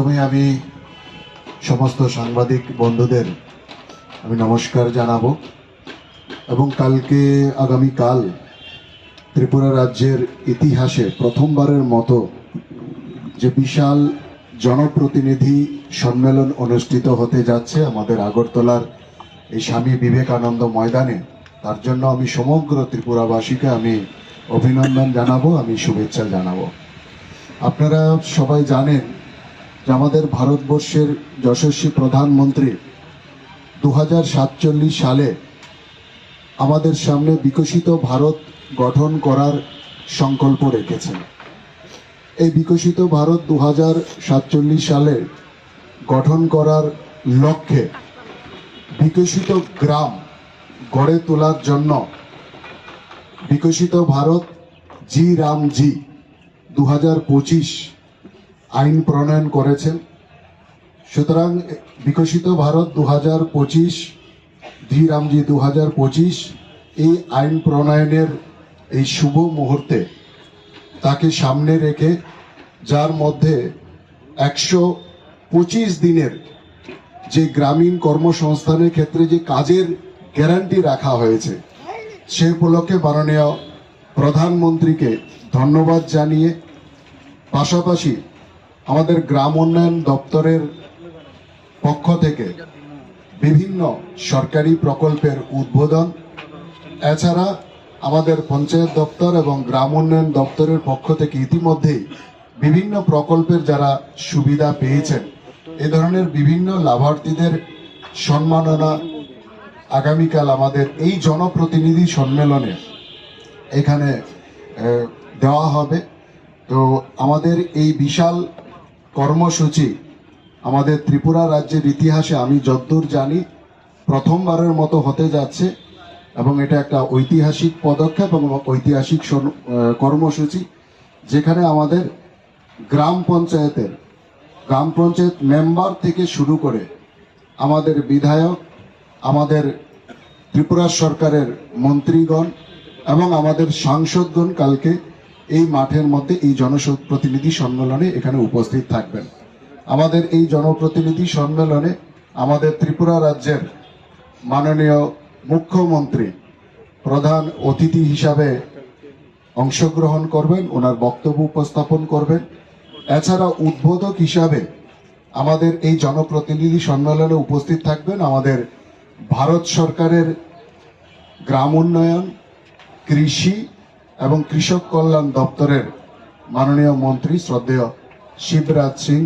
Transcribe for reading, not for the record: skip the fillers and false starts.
প্রথমে আমি সমস্ত সাংবাদিক বন্ধুদের আমি নমস্কার জানাবো এবং কালকে আগামীকাল ত্রিপুরা রাজ্যের ইতিহাসে প্রথমবারের মতো যে বিশাল জনপ্রতিনিধি সম্মেলন অনুষ্ঠিত হতে যাচ্ছে আমাদের আগরতলার এই স্বামী বিবেকানন্দ ময়দানে, তার জন্য আমি সমগ্র ত্রিপুরাবাসীকে আমি অভিনন্দন জানাবো, আমি শুভেচ্ছা জানাবো। আপনারা সবাই জানেন যে আমাদের ভারতবর্ষের যশস্বী প্রধানমন্ত্রী 2047 সালে আমাদের সামনে বিকশিত ভারত গঠন করার সংকল্প রেখেছেন। এই বিকশিত ভারত 2047 সালে গঠন করার লক্ষ্যে বিকশিত গ্রাম গড়ে তোলার জন্য বিকশিত ভারত জি রামজি 2025 আইন প্রণয়ন করেছেন। সুতরাং বিকশিত ভারত 2025 জি রামজি 2025 এই আইন প্রণয়নের এই শুভ মুহূর্তে তাকে সামনে রেখে, যার মধ্যে 125 দিনের যে গ্রামীণ কর্মসংস্থানের ক্ষেত্রে যে কাজের গ্যারান্টি রাখা হয়েছে, সে উপলক্ষে মাননীয় প্রধানমন্ত্রীকে ধন্যবাদ জানিয়ে পাশাপাশি আমাদের গ্রাম উন্নয়ন দপ্তরের পক্ষ থেকে বিভিন্ন সরকারি প্রকল্পের উদ্বোধন, এছাড়া আমাদের পঞ্চায়েত দপ্তর এবং গ্রাম উন্নয়ন দপ্তরের পক্ষ থেকে ইতিমধ্যেই বিভিন্ন প্রকল্পের যারা সুবিধা পেয়েছেন এ ধরনের বিভিন্ন লাভার্থীদের সম্মাননা আগামীকাল আমাদের এই জনপ্রতিনিধি সম্মেলনে এখানে দেওয়া হবে। তো আমাদের এই বিশাল কর্মসূচি আমাদের ত্রিপুরা রাজ্যের ইতিহাসে আমি যতদূর জানি প্রথমবারের মতো হতে যাচ্ছে এবং এটা একটা ঐতিহাসিক পদক্ষেপ এবং ঐতিহাসিক কর্মসূচি, যেখানে আমাদের গ্রাম পঞ্চায়েত মেম্বার থেকে শুরু করে আমাদের বিধায়ক, আমাদের ত্রিপুরা সরকারের মন্ত্রীগণ এবং আমাদের সাংসদগণ কালকে এই মাঠের মধ্যে এই জনপ্রতিনিধি সম্মেলনে এখানে উপস্থিত থাকবেন। আমাদের এই জনপ্রতিনিধি সম্মেলনে আমাদের ত্রিপুরা রাজ্যের মাননীয় মুখ্যমন্ত্রী প্রধান অতিথি হিসাবে অংশগ্রহণ করবেন, ওনার বক্তব্য উপস্থাপন করবেন। এছাড়া উদ্বোধক হিসাবে আমাদের এই জনপ্রতিনিধি সম্মেলনে উপস্থিত থাকবেন আমাদের ভারত সরকারের গ্রাম উন্নয়ন, কৃষি এবং কৃষক কল্যাণ দপ্তরের মাননীয় মন্ত্রী শ্রদ্ধেয় শিবরাজ সিং।